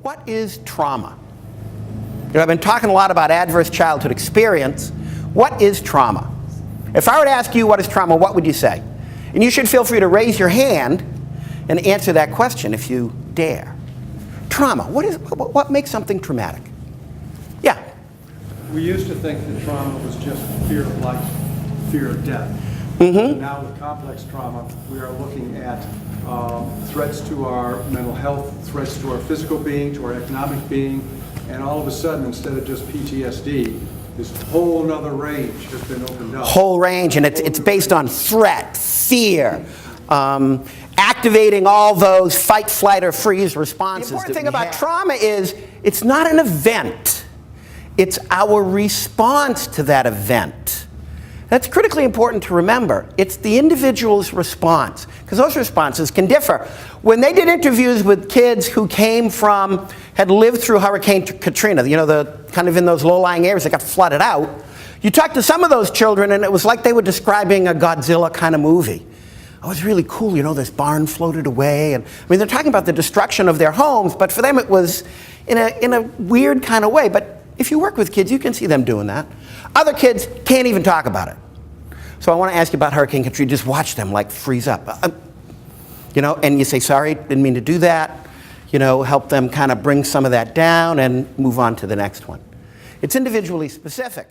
what is trauma? You know, I've been talking a lot about adverse childhood experience. What is trauma? If I were to ask you what is trauma, what would you say? And you should feel free to raise your hand and answer that question if you dare. Trauma, what makes something traumatic? Yeah? We used to think that trauma was just fear of life, fear of death. Mm-hmm. Now with complex trauma, we are looking at threats to our mental health, threats to our physical being, to our economic being, and all of a sudden, instead of just PTSD, this whole nother range has been opened up. Whole range, and it's based on threat, fear, activating all those fight, flight, or freeze responses. The important thing about trauma is it's not an event. It's our response to that event. That's critically important to remember. It's the individual's response, because those responses can differ. When they did interviews with kids who had lived through Hurricane Katrina, you know, the kind of in those low-lying areas that got flooded out, you talked to some of those children and it was like they were describing a Godzilla kind of movie. Oh, it was really cool, you know, this barn floated away. And I mean, they're talking about the destruction of their homes, but for them it was in a weird kind of way. But if you work with kids, you can see them doing that. Other kids can't even talk about it. So I want to ask you about Hurricane Katrina. Just watch them like freeze up. You know, and you say, sorry, didn't mean to do that. You know, help them kind of bring some of that down and move on to the next one. It's individually specific.